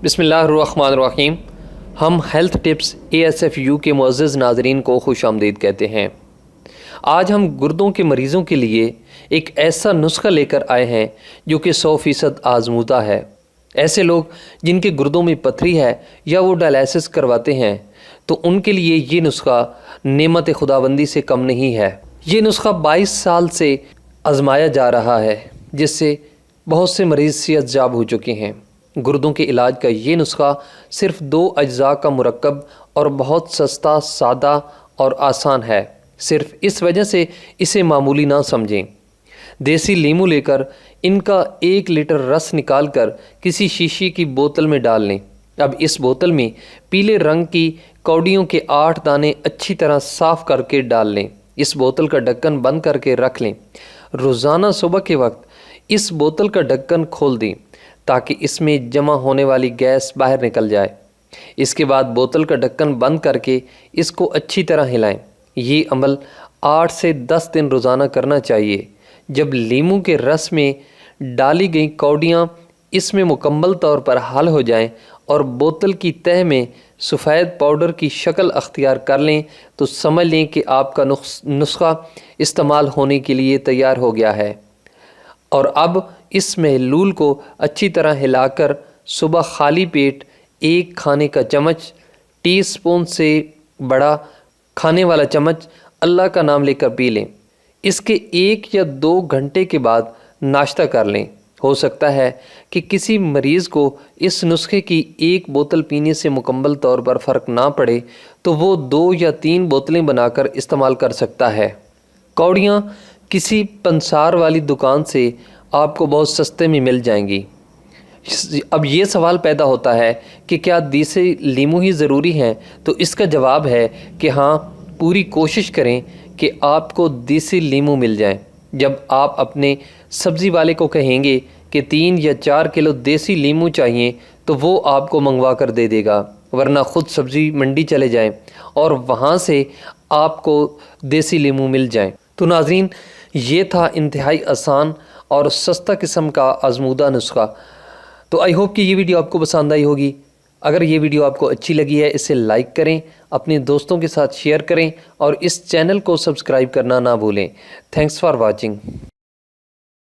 بسم اللہ الرحمن الرحیم۔ ہم ہیلتھ ٹپس ASFU کے معزز ناظرین کو خوش آمدید کہتے ہیں۔ آج ہم گردوں کے مریضوں کے لیے ایک ایسا نسخہ لے کر آئے ہیں جو کہ 100% آزمودہ ہے۔ ایسے لوگ جن کے گردوں میں پتھری ہے یا وہ ڈائلیسس کرواتے ہیں تو ان کے لیے یہ نسخہ نعمت خداوندی سے کم نہیں ہے۔ یہ نسخہ 22 سال سے آزمایا جا رہا ہے، جس سے بہت سے مریض صحت یاب ہو چکے ہیں۔ گردوں کے علاج کا یہ نسخہ صرف 2 اجزاء کا مرکب اور بہت سستا، سادہ اور آسان ہے۔ صرف اس وجہ سے اسے معمولی نہ سمجھیں۔ دیسی لیمو لے کر ان کا 1 لیٹر رس نکال کر کسی شیشے کی بوتل میں ڈال لیں۔ اب اس بوتل میں پیلے رنگ کی کوڑیوں کے 8 دانے اچھی طرح صاف کر کے ڈال لیں۔ اس بوتل کا ڈھکن بند کر کے رکھ لیں۔ روزانہ صبح کے وقت اس بوتل کا ڈھکن کھول دیں تاکہ اس میں جمع ہونے والی گیس باہر نکل جائے۔ اس کے بعد بوتل کا ڈھکن بند کر کے اس کو اچھی طرح ہلائیں۔ یہ عمل 8 سے 10 دن روزانہ کرنا چاہیے۔ جب لیمو کے رس میں ڈالی گئی کوڑیاں اس میں مکمل طور پر حل ہو جائیں اور بوتل کی تہہ میں سفید پاؤڈر کی شکل اختیار کر لیں تو سمجھ لیں کہ آپ کا نسخہ استعمال ہونے کے لیے تیار ہو گیا ہے۔ اور اب اس محلول کو اچھی طرح ہلا کر صبح خالی پیٹ 1 کھانے کا چمچ، ٹی اسپون سے بڑا کھانے والا چمچ اللہ کا نام لے کر پی لیں۔ اس کے 1 یا 2 گھنٹے کے بعد ناشتہ کر لیں۔ ہو سکتا ہے کہ کسی مریض کو اس نسخے کی 1 بوتل پینے سے مکمل طور پر فرق نہ پڑے تو وہ 2 یا 3 بوتلیں بنا کر استعمال کر سکتا ہے۔ کوڑیاں کسی پنسار والی دکان سے آپ کو بہت سستے میں مل جائیں گی۔ اب یہ سوال پیدا ہوتا ہے کہ کیا دیسی لیمو ہی ضروری ہیں؟ تو اس کا جواب ہے کہ ہاں، پوری کوشش کریں کہ آپ کو دیسی لیمو مل جائیں۔ جب آپ اپنے سبزی والے کو کہیں گے کہ 3 یا 4 کلو دیسی لیمو چاہیے تو وہ آپ کو منگوا کر دے دے گا، ورنہ خود سبزی منڈی چلے جائیں اور وہاں سے آپ کو دیسی لیمو مل جائیں۔ تو ناظرین، یہ تھا انتہائی آسان اور سستا قسم کا آزمودہ نسخہ۔ تو آئی ہوپ کہ یہ ویڈیو آپ کو پسند آئی ہوگی۔ اگر یہ ویڈیو آپ کو اچھی لگی ہے اسے لائک کریں، اپنے دوستوں کے ساتھ شیئر کریں اور اس چینل کو سبسکرائب کرنا نہ بھولیں۔ Thanks for watching.